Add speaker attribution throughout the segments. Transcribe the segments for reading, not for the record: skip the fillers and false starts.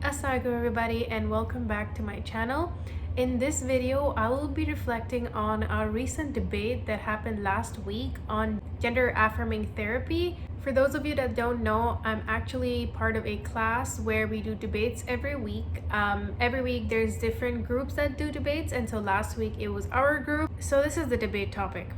Speaker 1: Assalamualaikum everybody, and welcome back to my channel. In this video, I will be reflecting on a recent debate that happened last week on gender affirming therapy. For those of you that don't know, I'm actually part of a class where we do debates every week. Every week there's different groups that do debates, and so last week it was our group. So this is the debate topic.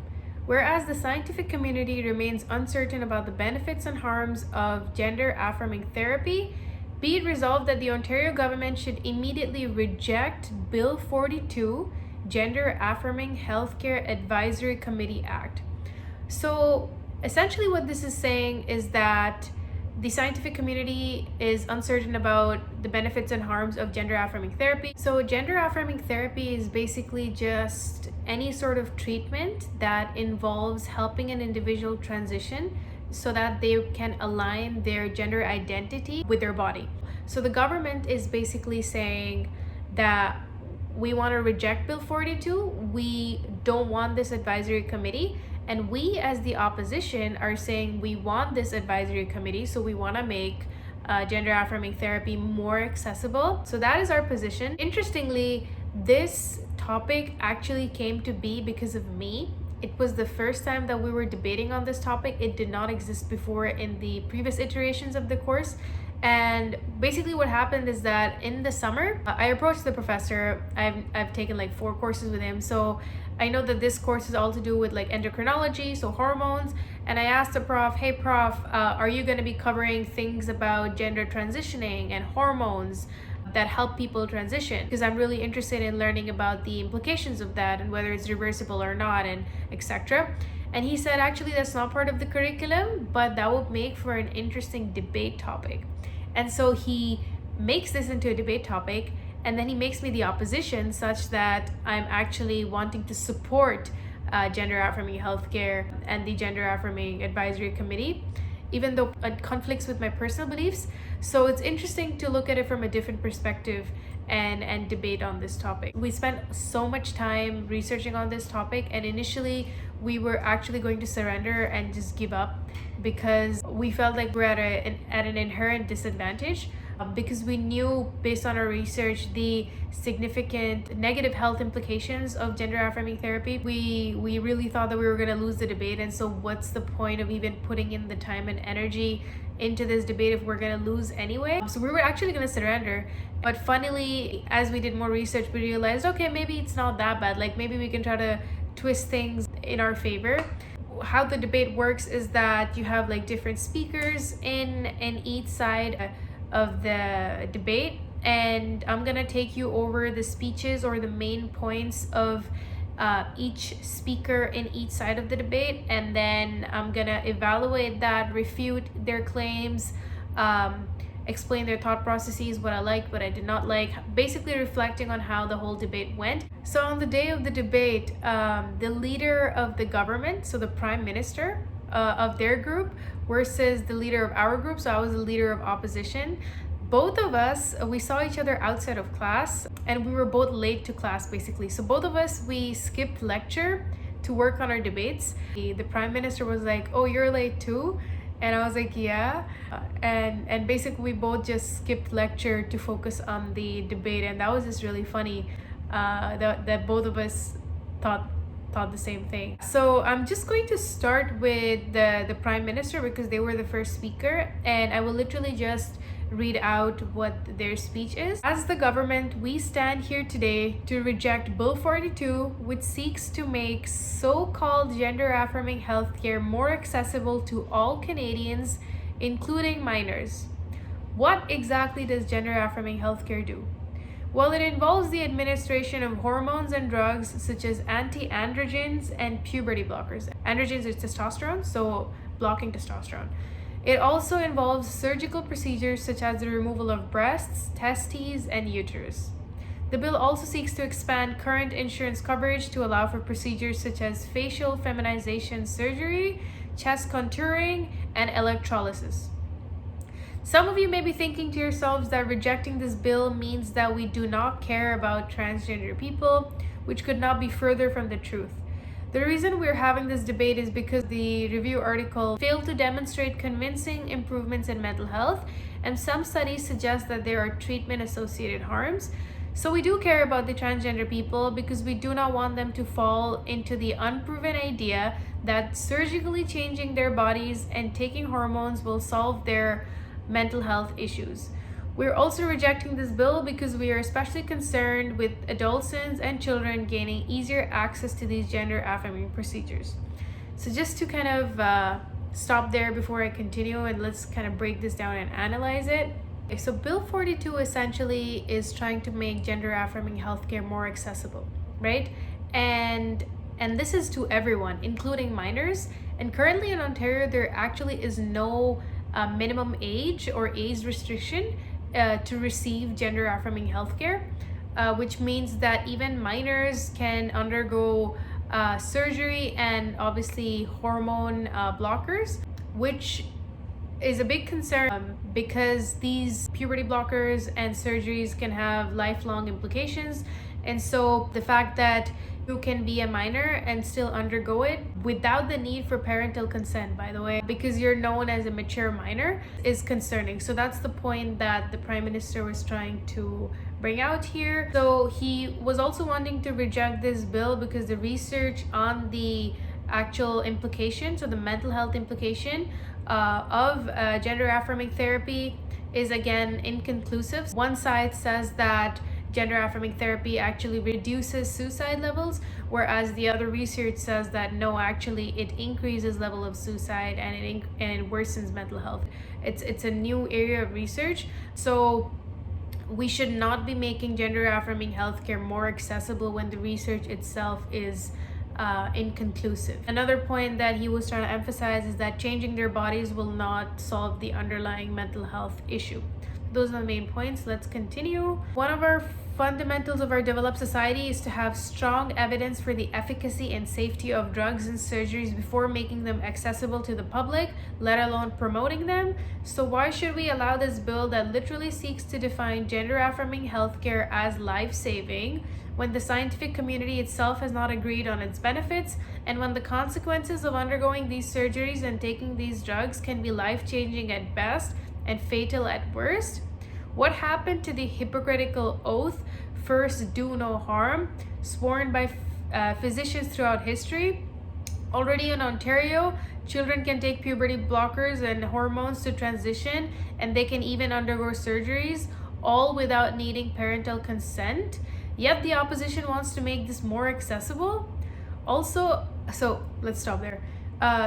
Speaker 1: Whereas the scientific community remains uncertain about the benefits and harms of gender affirming therapy, be it resolved that the Ontario government should immediately reject Bill 42, Gender Affirming Healthcare Advisory Committee Act. So essentially what this is saying is that the scientific community is uncertain about the benefits and harms of gender affirming therapy. So gender affirming therapy is basically just any sort of treatment that involves helping an individual transition so that they can align their gender identity with their body. So the government is basically saying that we want to reject Bill 42. We don't want this advisory committee. And we as the opposition are saying we want this advisory committee, so we want to make gender affirming therapy more accessible. So that is our position. Interestingly, this topic actually came to be because of me. It was the first time that we were debating on this topic. It did not exist before in the previous iterations of the course. And basically what happened is that in the summer, I approached the professor. I've taken like 4 courses with him. So I know that this course is all to do with like endocrinology, so hormones. And I asked the prof, hey prof, are you going to be covering things about gender transitioning and hormones that help people transition? Because I'm really interested in learning about the implications of that and whether it's reversible or not, and etc. And he said, actually, that's not part of the curriculum, but that would make for an interesting debate topic. And so he makes this into a debate topic, and then he makes me the opposition such that I'm actually wanting to support gender affirming healthcare and the gender affirming advisory committee, even though it conflicts with my personal beliefs. So it's interesting to look at it from a different perspective and debate on this topic. We spent so much time researching on this topic, and initially we were actually going to surrender and just give up because we felt like we're at an inherent disadvantage, because we knew based on our research the significant negative health implications of gender affirming therapy. We really thought that we were going to lose the debate, and so what's the point of even putting in the time and energy into this debate if we're going to lose anyway? So we were actually going to surrender. But funnily, as we did more research, we realized, okay, maybe it's not that bad. Like maybe we can try to twist things in our favor. How the debate works is that you have like different speakers in each side of the debate, and I'm gonna take you over the speeches or the main points of each speaker in each side of the debate, and then I'm gonna evaluate that, refute their claims, explain their thought processes, what I liked, what I did not like, basically reflecting on how the whole debate went. So on the day of the debate, the leader of the government, so the prime minister of their group versus the leader of our group, so I was the leader of opposition. Both of us, we saw each other outside of class, and we were both late to class basically. So both of us, we skipped lecture to work on our debates. The prime minister was like, oh, you're late too? And I was like, yeah. And basically we both just skipped lecture to focus on the debate, and that was just really funny that both of us thought the same thing. So I'm just going to start with the prime minister because they were the first speaker, and I will literally just read out what their speech is. As the government, we stand here today to reject Bill 42, which seeks to make so-called gender affirming healthcare more accessible to all Canadians, including minors. What exactly does gender affirming healthcare do? Well, it involves the administration of hormones and drugs such as anti-androgens and puberty blockers. Androgens is testosterone, so blocking testosterone. It also involves surgical procedures such as the removal of breasts, testes, and uterus. The bill also seeks to expand current insurance coverage to allow for procedures such as facial feminization surgery, chest contouring, and electrolysis. Some of you may be thinking to yourselves that rejecting this bill means that we do not care about transgender people, which could not be further from the truth. The reason we're having this debate is because the review article failed to demonstrate convincing improvements in mental health, and some studies suggest that there are treatment-associated harms. So we do care about the transgender people because we do not want them to fall into the unproven idea that surgically changing their bodies and taking hormones will solve their mental health issues. We're also rejecting this bill because we are especially concerned with adolescents and children gaining easier access to these gender affirming procedures. So just to kind of stop there before I continue, and let's kind of break this down and analyze it. So Bill 42 essentially is trying to make gender affirming healthcare more accessible, right? And this is to everyone, including minors. And currently in Ontario, there actually is no minimum age or age restriction to receive gender affirming healthcare, which means that even minors can undergo surgery and obviously hormone blockers, which is a big concern because these puberty blockers and surgeries can have lifelong implications. And so the fact that you can be a minor and still undergo it without the need for parental consent, by the way, because you're known as a mature minor, is concerning. So that's the point that the Prime Minister was trying to bring out here. So he was also wanting to reject this bill because the research on the actual implication, so the mental health implication of gender affirming therapy is again inconclusive. One side says that gender affirming therapy actually reduces suicide levels, whereas the other research says that no, actually it increases level of suicide and it worsens mental health. It's a new area of research. So we should not be making gender affirming healthcare more accessible when the research itself is inconclusive. Another point that he was trying to emphasize is that changing their bodies will not solve the underlying mental health issue. Those are the main points. Let's continue. One of our fundamentals of our developed society is to have strong evidence for the efficacy and safety of drugs and surgeries before making them accessible to the public, let alone promoting them. So why should we allow this bill that literally seeks to define gender affirming healthcare as life-saving when the scientific community itself has not agreed on its benefits, and when the consequences of undergoing these surgeries and taking these drugs can be life-changing at best and fatal at worst? What happened to the hypocritical oath, first do no harm, sworn by physicians throughout history? Already in Ontario, children can take puberty blockers and hormones to transition, and they can even undergo surgeries, all without needing parental consent. Yet the opposition wants to make this more accessible. Also, so let's stop there.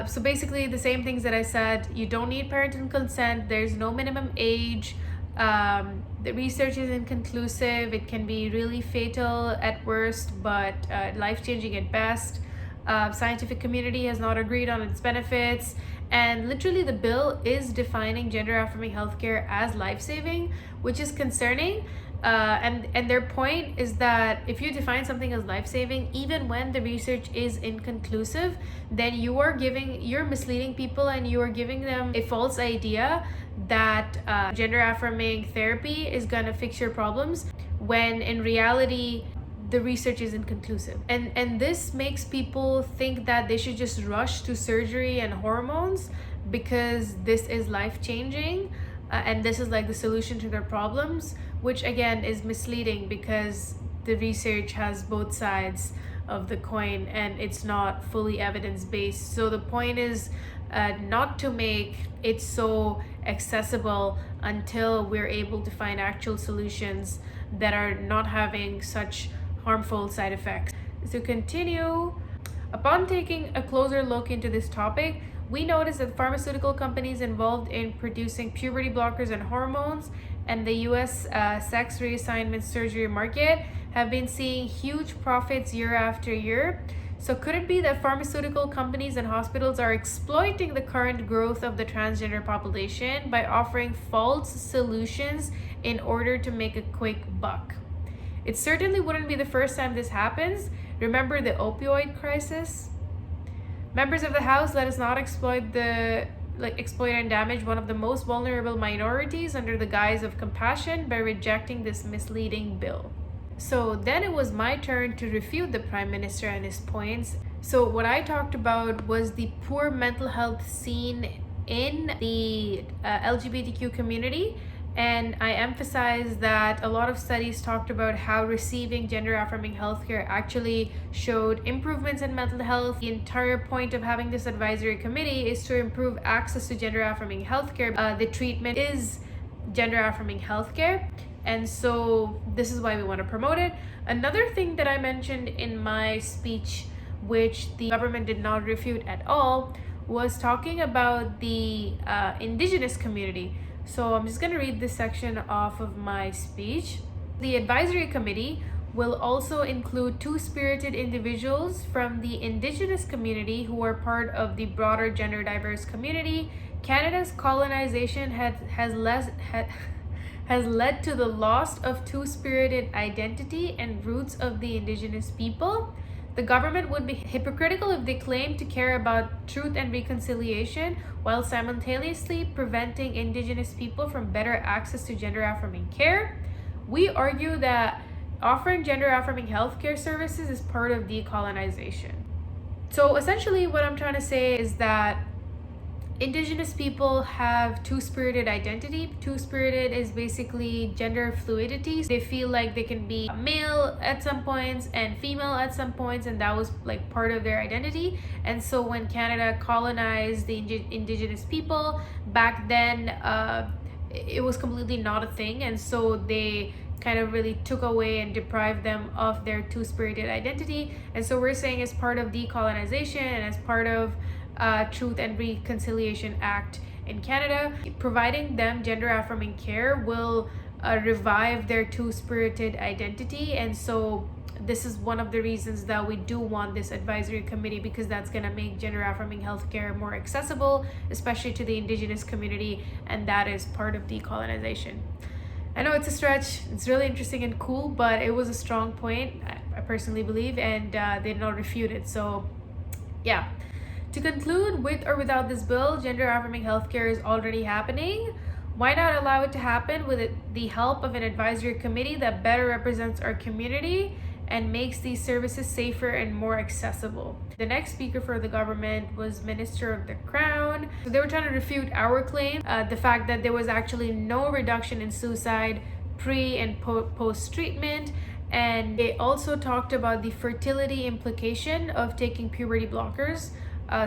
Speaker 1: So basically the same things that I said. You don't need parental consent. There's no minimum age. The research is inconclusive. It can be really fatal at worst, but life-changing at best. Scientific community has not agreed on its benefits. And literally the bill is defining gender affirming healthcare as life-saving, which is concerning. And their point is that if you define something as life-saving, even when the research is inconclusive, then you're misleading people and you are giving them a false idea that gender affirming therapy is gonna fix your problems, when in reality the research is inconclusive. And this makes people think that they should just rush to surgery and hormones because this is life-changing. And this is like the solution to their problems, which again is misleading because the research has both sides of the coin and it's not fully evidence-based. So the point is not to make it so accessible until we're able to find actual solutions that are not having such harmful side effects. To continue, upon taking a closer look into this topic, we noticed that pharmaceutical companies involved in producing puberty blockers and hormones and the US sex reassignment surgery market have been seeing huge profits year after year. So could it be that pharmaceutical companies and hospitals are exploiting the current growth of the transgender population by offering false solutions in order to make a quick buck? It certainly wouldn't be the first time this happens. Remember the opioid crisis? Members of the House, let us not exploit and damage one of the most vulnerable minorities under the guise of compassion by rejecting this misleading bill. So then it was my turn to refute the Prime Minister and his points. So what I talked about was the poor mental health seen in the LGBTQ community, and I emphasized that a lot of studies talked about how receiving gender affirming healthcare actually showed improvements in mental health. The entire point of having this advisory committee is to improve access to gender affirming healthcare. The treatment is gender affirming healthcare, and so this is why we want to promote it. Another thing that I mentioned in my speech, which the government did not refute at all, was talking about the indigenous community. So I'm just going to read this section off of my speech. The advisory committee will also include two-spirited individuals from the indigenous community who are part of the broader gender diverse community. Canada's colonization has led to the loss of two-spirited identity and roots of the indigenous people. The government would be hypocritical if they claimed to care about truth and reconciliation while simultaneously preventing indigenous people from better access to gender affirming care. We argue that offering gender affirming healthcare services is part of decolonization. So essentially what I'm trying to say is that indigenous people have two-spirited identity. Two-spirited is basically gender fluidity. They feel like they can be male at some points and female at some points, and that was like part of their identity. And so when Canada colonized the indigenous people back then, it was completely not a thing, and so they kind of really took away and deprived them of their two-spirited identity. And so we're saying as part of decolonization and as part of Truth and Reconciliation Act in Canada, providing them gender affirming care will revive their two-spirited identity. And so this is one of the reasons that we do want this advisory committee, because that's going to make gender affirming healthcare more accessible, especially to the indigenous community, and that is part of decolonization. I know it's a stretch, it's really interesting and cool, but it was a strong point, I personally believe, and they did not refute it. So yeah. To conclude, with or without this bill, gender affirming healthcare is already happening. Why not allow it to happen with the help of an advisory committee that better represents our community and makes these services safer and more accessible? The next speaker for the government was Minister of the Crown. So they were trying to refute our claim, the fact that there was actually no reduction in suicide pre and post treatment. And they also talked about the fertility implication of taking puberty blockers.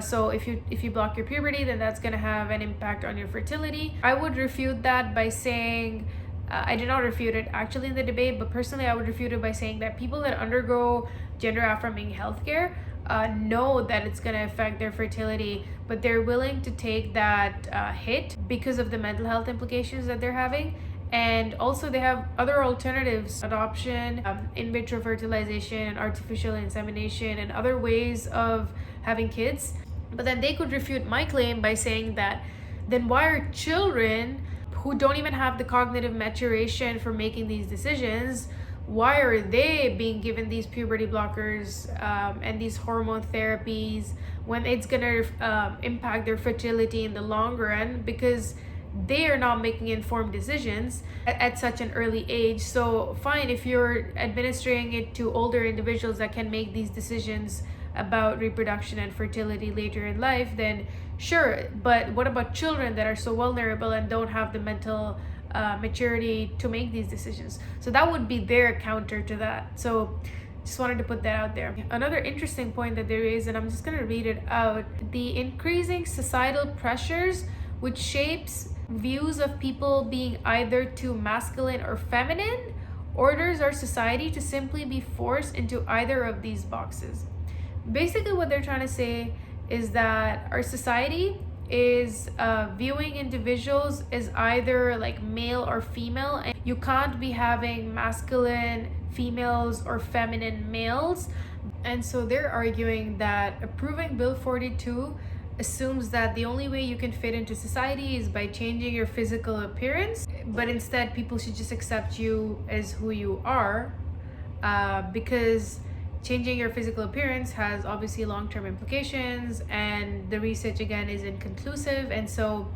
Speaker 1: So if you block your puberty, then that's going to have an impact on your fertility. I would refute that by saying, I did not refute it actually in the debate, but personally I would refute it by saying that people that undergo gender affirming healthcare know that it's going to affect their fertility, but they're willing to take that hit because of the mental health implications that they're having. And also they have other alternatives: adoption, in vitro fertilization, artificial insemination, and other ways of having kids. But then they could refute my claim by saying that then why are children who don't even have the cognitive maturation for making these decisions, why are they being given these puberty blockers and these hormone therapies when it's gonna impact their fertility in the long run, because they are not making informed decisions at such an early age. So fine, if you're administering it to older individuals that can make these decisions about reproduction and fertility later in life, then sure. But what about children that are so vulnerable and don't have the mental maturity to make these decisions? So that would be their counter to that. So just wanted to put that out there. Another interesting point that there is, and I'm just going to read it out: the increasing societal pressures which shapes views of people being either too masculine or feminine orders our society to simply be forced into either of these boxes. Basically what they're trying to say is that our society is viewing individuals as either like male or female, and you can't be having masculine females or feminine males. And so they're arguing that approving Bill 42 assumes that the only way you can fit into society is by changing your physical appearance, but instead people should just accept you as who you are, because changing your physical appearance has obviously long-term implications, and the research again is inconclusive. And so,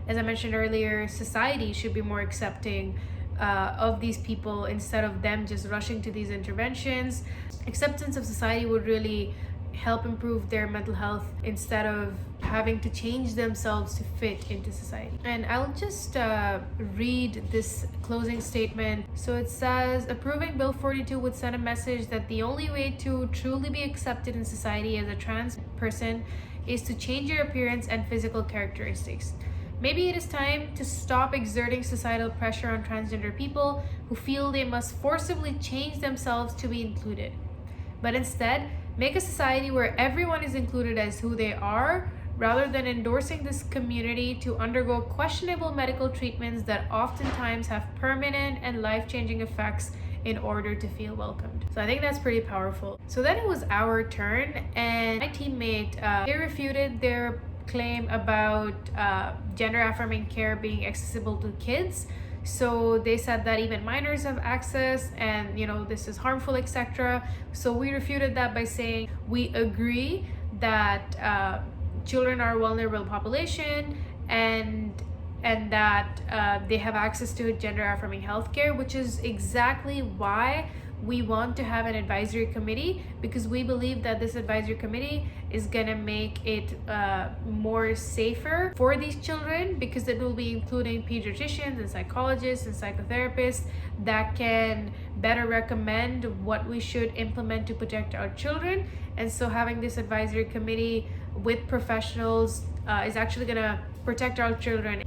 Speaker 1: as I mentioned earlier, society should be more accepting of these people instead of them just rushing to these interventions. Acceptance of society would really help improve their mental health instead of having to change themselves to fit into society. And I'll just read this closing statement. So it says, approving Bill 42 would send a message that the only way to truly be accepted in society as a trans person is to change your appearance and physical characteristics. Maybe it is time to stop exerting societal pressure on transgender people who feel they must forcibly change themselves to be included, but instead make a society where everyone is included as who they are, rather than endorsing this community to undergo questionable medical treatments that oftentimes have permanent and life-changing effects in order to feel welcomed. So I think that's pretty powerful. So then it was our turn, and my teammate, they refuted their claim about gender affirming care being accessible to kids. So they said that even minors have access and this is harmful, etc. So we refuted that by saying we agree that children are a vulnerable population and that they have access to gender affirming healthcare, which is exactly why we want to have an advisory committee, because we believe that this advisory committee is going to make it more safer for these children, because it will be including pediatricians and psychologists and psychotherapists that can better recommend what we should implement to protect our children. And so having this advisory committee with professionals is actually going to protect our children.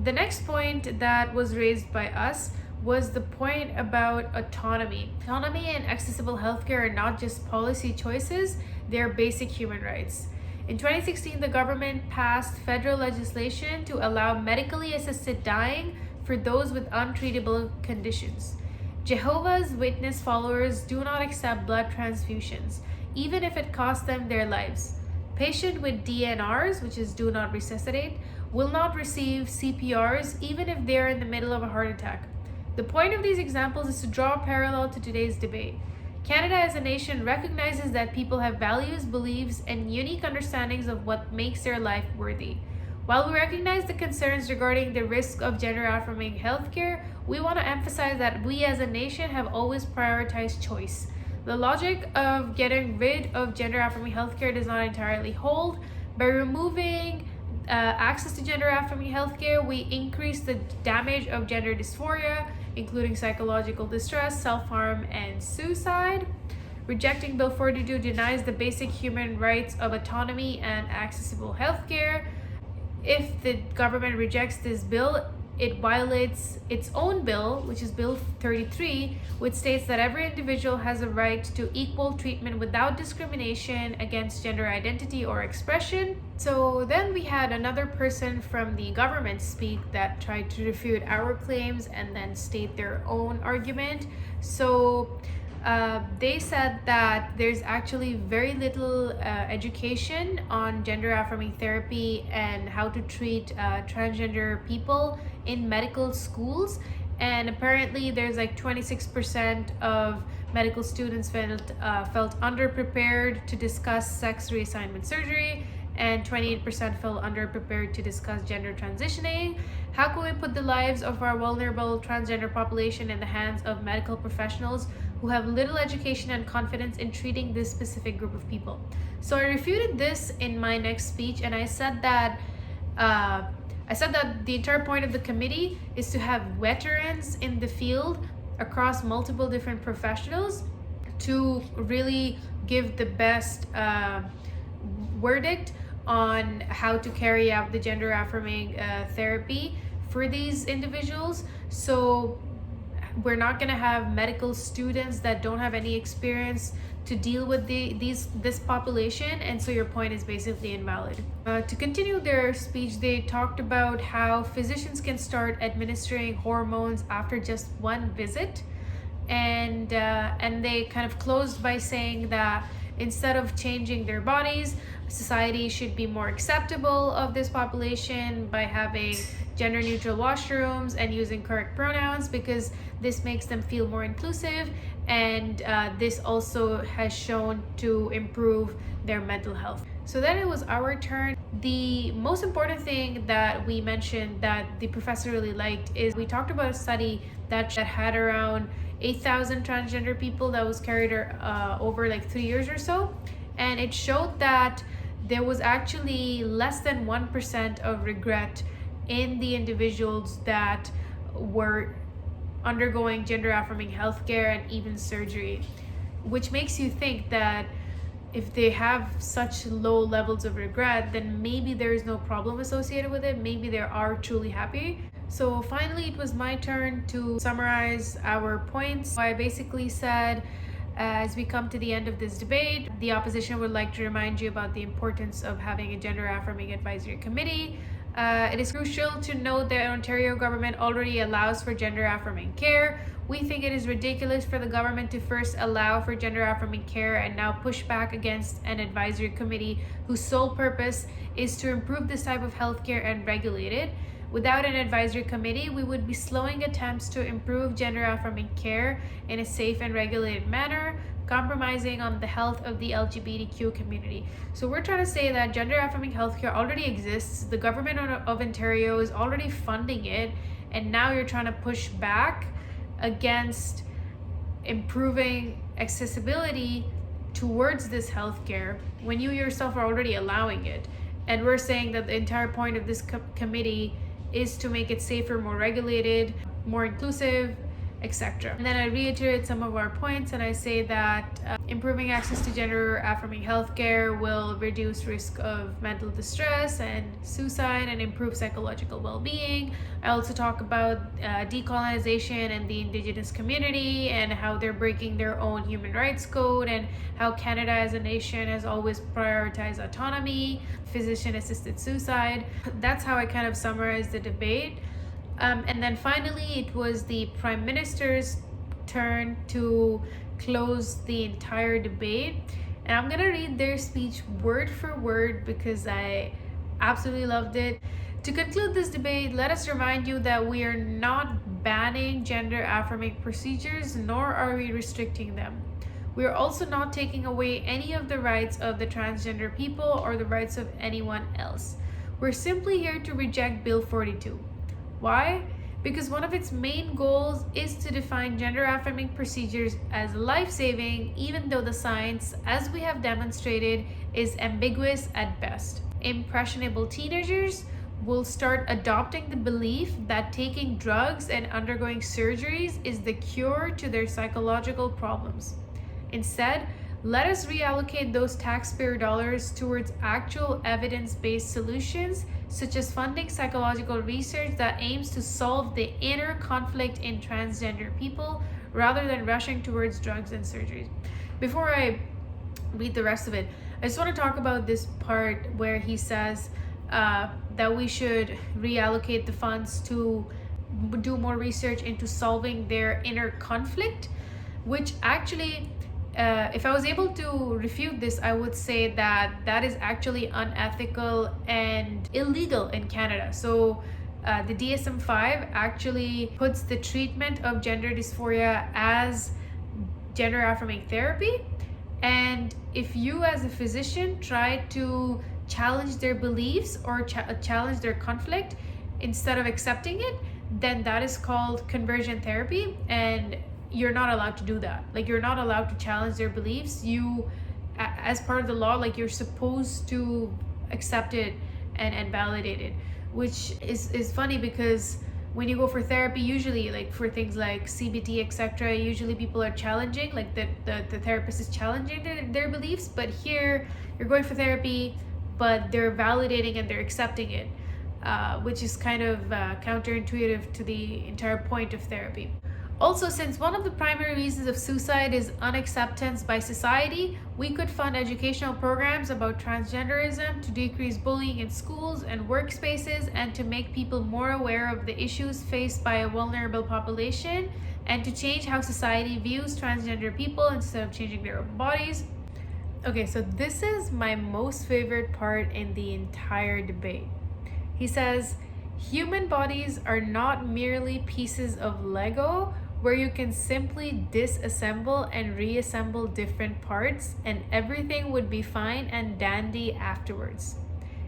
Speaker 1: The next point that was raised by us was the point about autonomy. Autonomy and accessible healthcare are not just policy choices, they're basic human rights. In 2016, the government passed federal legislation to allow medically assisted dying for those with untreatable conditions. Jehovah's Witness followers do not accept blood transfusions, even if it costs them their lives. Patients with DNRs, which is do not resuscitate, will not receive CPRs even if they are in the middle of a heart attack. The point of these examples is to draw a parallel to today's debate. Canada as a nation recognizes that people have values, beliefs, and unique understandings of what makes their life worthy. While we recognize the concerns regarding the risk of gender affirming healthcare, we want to emphasize that we as a nation have always prioritized choice. The logic of getting rid of gender affirming healthcare does not entirely hold. By removing access to gender affirming healthcare, we increase the damage of gender dysphoria, including psychological distress, self-harm, and suicide. Rejecting Bill 42 denies the basic human rights of autonomy and accessible healthcare. If the government rejects this bill, it violates its own bill, which is Bill 33, which states that every individual has a right to equal treatment without discrimination against gender identity or expression. So then we had another person from the government speak that tried to refute our claims and then state their own argument. So they said that there's actually very little education on gender affirming therapy and how to treat transgender people in medical schools, and apparently there's like 26% of medical students felt underprepared to discuss sex reassignment surgery, and 28% felt underprepared to discuss gender transitioning. How can we put the lives of our vulnerable transgender population in the hands of medical professionals who have little education and confidence in treating this specific group of people? So I refuted this in my next speech, and I said that the entire point of the committee is to have veterans in the field across multiple different professionals to really give the best verdict on how to carry out the gender affirming therapy for these individuals. So we're not going to have medical students that don't have any experience to deal with this population, and so your point is basically invalid. To continue their speech, they talked about how physicians can start administering hormones after just one visit, and they kind of closed by saying that instead of changing their bodies, society should be more acceptable of this population by having gender neutral washrooms and using correct pronouns, because this makes them feel more inclusive, and this also has shown to improve their mental health. So then it was our turn. The most important thing that we mentioned that the professor really liked is we talked about a study that had around 8,000 transgender people that was carried over like 3 years or so, and it showed that there was actually less than 1% of regret in the individuals that were undergoing gender affirming healthcare and even surgery, which makes you think that if they have such low levels of regret, then maybe there is no problem associated with it. Maybe they are truly happy. So finally, it was my turn to summarize our points. I basically said, as we come to the end of this debate, the opposition would like to remind you about the importance of having a gender affirming advisory committee. It is crucial to note that Ontario government already allows for gender affirming care. We think it is ridiculous for the government to first allow for gender affirming care and now push back against an advisory committee whose sole purpose is to improve this type of healthcare and regulate it. Without an advisory committee, we would be slowing attempts to improve gender affirming care in a safe and regulated manner, compromising on the health of the LGBTQ community. So we're trying to say that gender affirming healthcare already exists. The government of Ontario is already funding it, and now you're trying to push back against improving accessibility towards this healthcare when you yourself are already allowing it. And we're saying that the entire point of this committee is to make it safer, more regulated, more inclusive, etc. And then I reiterate some of our points, and I say that improving access to gender affirming healthcare will reduce risk of mental distress and suicide and improve psychological well-being. I also talk about decolonization and the Indigenous community and how they're breaking their own human rights code, and how Canada as a nation has always prioritized autonomy, physician-assisted suicide. That's how I kind of summarize the debate. And then finally, it was the Prime Minister's turn to close the entire debate. And I'm gonna read their speech word for word because I absolutely loved it. To conclude this debate, let us remind you that we are not banning gender affirming procedures, nor are we restricting them. We are also not taking away any of the rights of the transgender people or the rights of anyone else. We're simply here to reject Bill 42. Why? Because one of its main goals is to define gender affirming procedures as life-saving, even though the science, as we have demonstrated, is ambiguous at best. Impressionable teenagers will start adopting the belief that taking drugs and undergoing surgeries is the cure to their psychological problems. Instead, let us reallocate those taxpayer dollars towards actual evidence-based solutions, such as funding psychological research that aims to solve the inner conflict in transgender people, rather than rushing towards drugs and surgeries. Before I read the rest of it, I just want to talk about this part where he says that we should reallocate the funds to do more research into solving their inner conflict, which actually, if I was able to refute this, I would say that that is actually unethical and illegal in Canada. So the DSM-5 actually puts the treatment of gender dysphoria as gender affirming therapy. And if you as a physician try to challenge their beliefs or challenge their conflict instead of accepting it, then that is called conversion therapy, and you're not allowed to do that. Like, you're not allowed to challenge their beliefs. You, as part of the law, like, you're supposed to accept it and validate it, which is funny because when you go for therapy, usually like for things like CBT, etc., usually people are challenging, like the therapist is challenging their beliefs, but here you're going for therapy, but they're validating and they're accepting it, which is kind of counterintuitive to the entire point of therapy. Also, since one of the primary reasons of suicide is unacceptance by society, we could fund educational programs about transgenderism to decrease bullying in schools and workspaces, and to make people more aware of the issues faced by a vulnerable population, and to change how society views transgender people instead of changing their own bodies. Okay, so this is my most favorite part in the entire debate. He says, human bodies are not merely pieces of Lego where you can simply disassemble and reassemble different parts and everything would be fine and dandy afterwards.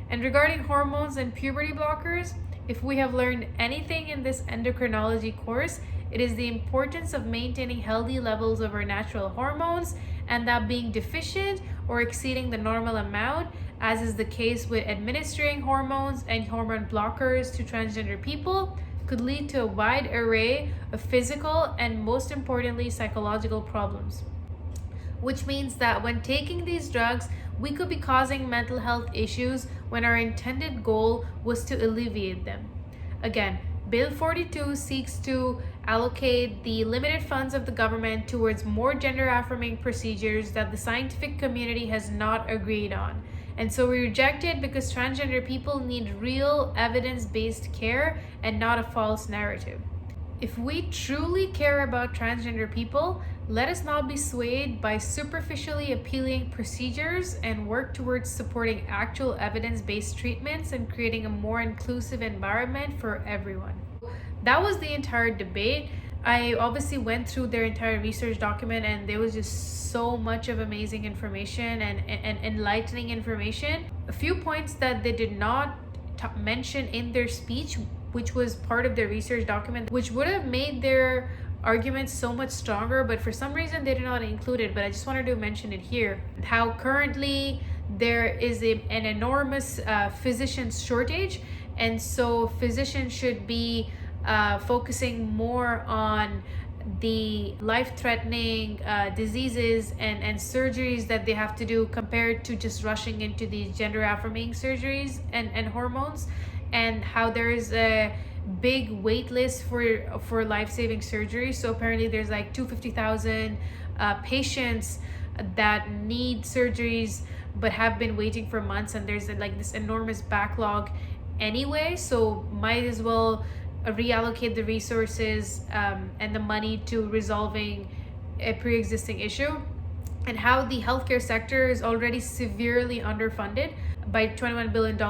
Speaker 1: And regarding hormones and puberty blockers, if we have learned anything in this endocrinology course, It is the importance of maintaining healthy levels of our natural hormones, and that being deficient or exceeding the normal amount, as is the case with administering hormones and hormone blockers to transgender people, could lead to a wide array of physical and, most importantly, psychological problems. Which means that when taking these drugs, we could be causing mental health issues when our intended goal was to alleviate them. Again, Bill 42 seeks to allocate the limited funds of the government towards more gender affirming procedures that the scientific community has not agreed on. And so we reject it because transgender people need real evidence-based care and not a false narrative. If we truly care about transgender people, let us not be swayed by superficially appealing procedures and work towards supporting actual evidence-based treatments and creating a more inclusive environment for everyone. That was the entire debate. I obviously went through their entire research document, and there was just so much of amazing information and enlightening information. A few points that they did not mention in their speech, which was part of their research document, which would have made their arguments so much stronger, but for some reason they did not include it. But I just wanted to mention it here. How currently there is an enormous physician shortage, and so physicians should be focusing more on the life-threatening diseases and surgeries that they have to do compared to just rushing into these gender affirming surgeries and hormones, and how there is a big wait list for life-saving surgery. So apparently there's like 250,000 patients that need surgeries but have been waiting for months, and there's like this enormous backlog anyway, so might as well reallocate the resources and the money to resolving a pre-existing issue. And how the healthcare sector is already severely underfunded by $21 billion.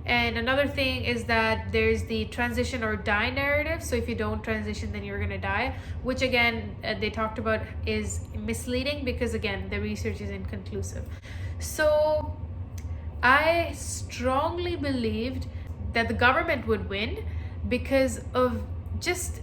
Speaker 1: And another thing is that there's the transition or die narrative. So if you don't transition, then you're gonna die, which again, they talked about is misleading because again, the research is inconclusive. So I strongly believed that the government would win because of just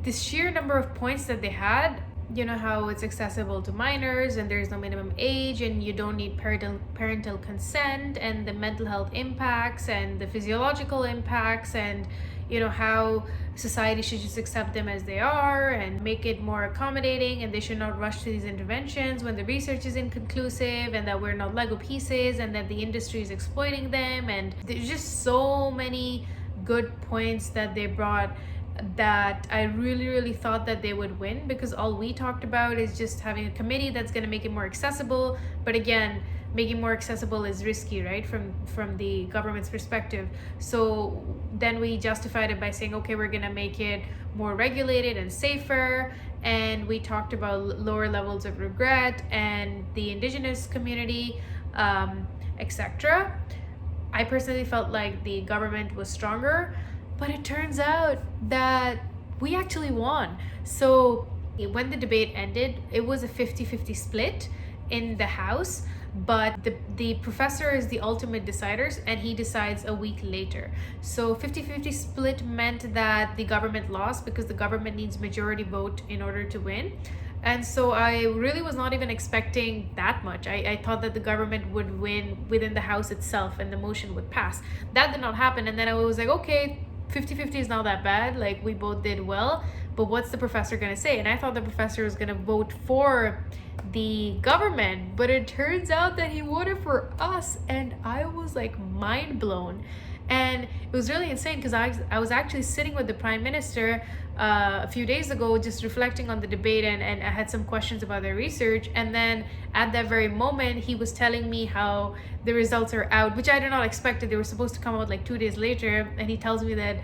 Speaker 1: the sheer number of points that they had. You know how it's accessible to minors and there's no minimum age and you don't need parental consent, and the mental health impacts and the physiological impacts, and you know how society should just accept them as they are and make it more accommodating, and they should not rush to these interventions when the research is inconclusive, and that we're not Lego pieces, and that the industry is exploiting them. And there's just so many good points that they brought that I really thought that they would win, because all we talked about is just having a committee that's going to make it more accessible. But again, making more accessible is risky, right, from the government's perspective. So then we justified it by saying, okay, we're going to make it more regulated and safer, and we talked about lower levels of regret and the indigenous community, etc. I personally felt like the government was stronger, but it turns out that we actually won. So when the debate ended, it was a 50-50 split in the House, but the professor is the ultimate deciders, and he decides a week later. So 50-50 split meant that the government lost because the government needs majority vote in order to win. And so I really was not even expecting that much. I thought that the government would win within the House itself and the motion would pass. That did not happen. And then I was like, okay, 50-50 is not that bad. Like, we both did well, but what's the professor gonna say? And I thought the professor was gonna vote for the government, but it turns out that he voted for us, and I was like mind blown. And it was really insane because I was actually sitting with the Prime Minister a few days ago, just reflecting on the debate, and I had some questions about their research. And then at that very moment, he was telling me how the results are out, which I did not expect. They were supposed to come out like 2 days later, and he tells me that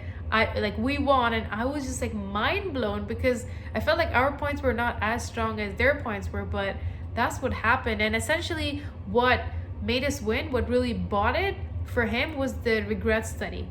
Speaker 1: we won, and I was just like mind blown because I felt like our points were not as strong as their points were, but that's what happened. And essentially what made us win, what really bought it for him, was the regret study.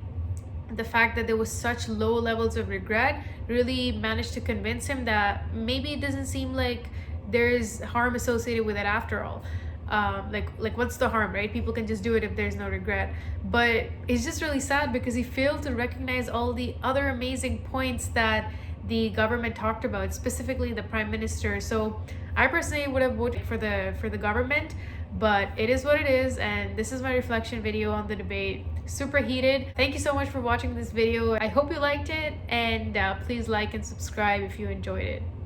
Speaker 1: The fact that there was such low levels of regret really managed to convince him that maybe it doesn't seem like there's harm associated with it after all. Like what's the harm, right? People can just do it if there's no regret. But it's just really sad because he failed to recognize all the other amazing points that the government talked about, specifically the prime minister. So I personally would have voted for the government, but it is what it is, and this is my reflection video on the debate. Super heated. Thank you so much for watching this video. I hope you liked it, and please like and subscribe if you enjoyed it.